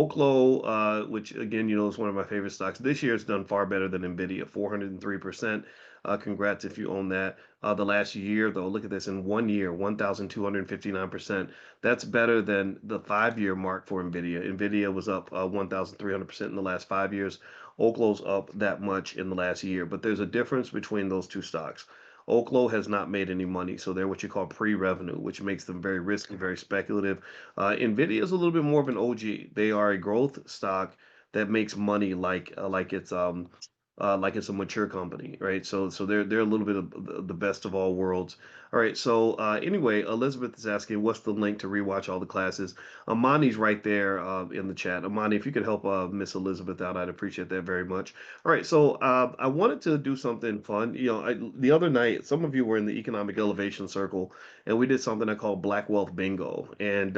OKLO, which again, is one of my favorite stocks. This year it's done far better than NVIDIA, 403%. Congrats if you own that. The last year, though, look at this in 1 year, 1,259%. That's better than the 5 year mark for NVIDIA. NVIDIA was up 1,300% in the last 5 years. OKLO's up that much in the last year, but there's a difference between those two stocks. OKLO has not made any money, so they're what you call pre-revenue, which makes them very risky, very speculative. Nvidia is a little bit more of an OG. They are a growth stock that makes money like it's a mature company, right? So they're a little bit of the best of all worlds. All right. So anyway, Elizabeth is asking, what's the link to rewatch all the classes? Amani's right there in the chat. Amani, if you could help Miss Elizabeth out, I'd appreciate that very much. All right. So I wanted to do something fun. The other night, some of you were in the economic elevation circle, and we did something I call Black Wealth Bingo, and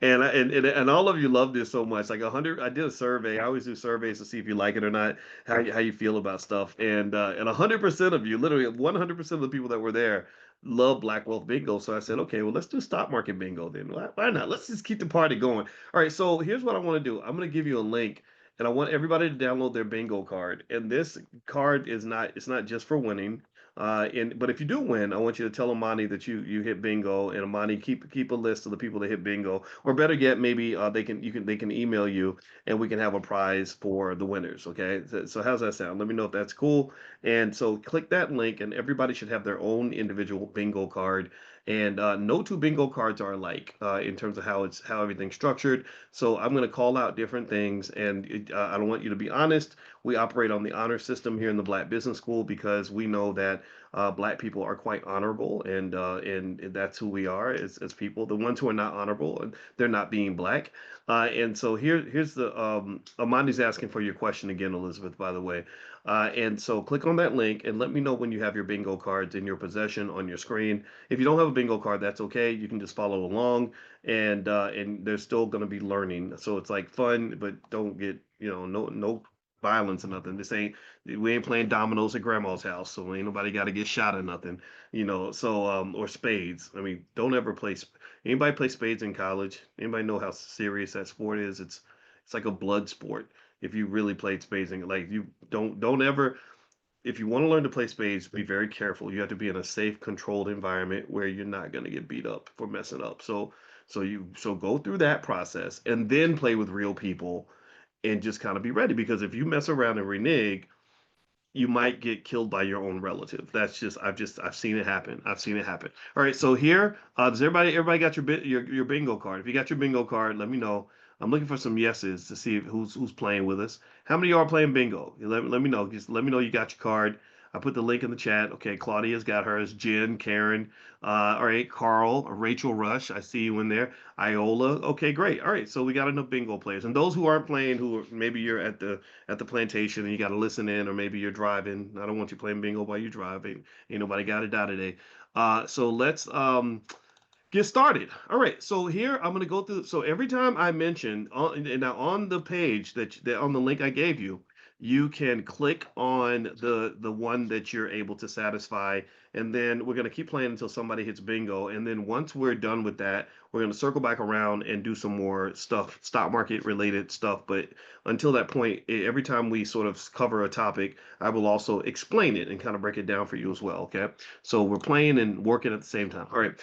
and all of you loved this so much. Like 100, I did a survey. I always do surveys to see if you like it or not, how you feel about stuff, and 100% of you, literally 100% of the people that were there, love Black Wealth Bingo. So I said, okay, well, let's do stock market bingo then. Why not? Let's just keep the party going. All right, so here's what I want to do. I'm going to give you a link, and I want everybody to download their bingo card. And this card is not, it's not just for winning. But if you do win, I want you to tell Amani that you hit bingo, and Amani keep a list of the people that hit bingo, or better yet, maybe they can email you, and we can have a prize for the winners. Okay, so how's that sound? Let me know if that's cool. And so click that link, and everybody should have their own individual bingo card. And no two bingo cards are alike in terms of how everything's structured. So I'm going to call out different things, and I don't want you to be honest. We operate on the honor system here in the Black Business School because we know that Black people are quite honorable, and that's who we are as people. The ones who are not honorable, and they're not being Black. And so here's the Amandi's asking for your question again, Elizabeth, by the way. And so click on that link and let me know when you have your bingo cards in your possession on your screen. If you don't have a bingo card, that's okay. You can just follow along, and there's still going to be learning. So it's like fun, but don't get no violence or nothing. We ain't playing dominoes at grandma's house, so ain't nobody got to get shot or nothing. So or spades. I mean, don't ever play. Anybody play spades in college? Anybody know how serious that sport is? It's like a blood sport. If you really played spades, and like you don't ever, if you want to learn to play spades, be very careful. You have to be in a safe, controlled environment where you're not going to get beat up for messing up. So go through that process and then play with real people and just kind of be ready, because if you mess around and renege, you might get killed by your own relative. That's I've seen it happen. I've seen it happen. All right, so here, does everybody got your bingo card? If you got your bingo card, let me know. I'm looking for some yeses to see who's playing with us. How many of y'all are playing bingo? Let me know. Just let me know you got your card. I put the link in the chat. Okay, Claudia's got hers. Jen, Karen, all right, Carl, Rachel Rush. I see you in there. Iola. Okay, great. All right, so we got enough bingo players. And those who aren't playing, maybe you're at the plantation and you got to listen in, or maybe you're driving. I don't want you playing bingo while you're driving. Ain't nobody got to die today. So let's get started. All right. So here I'm going to go through. So every time I mention and now on the page that on the link I gave you, you can click on the one that you're able to satisfy, and then we're going to keep playing until somebody hits bingo. And then once we're done with that, we're going to circle back around and do some more stuff, stock market related stuff. But until that point, every time we sort of cover a topic, I will also explain it and kind of break it down for you as well. Okay. So we're playing and working at the same time. All right.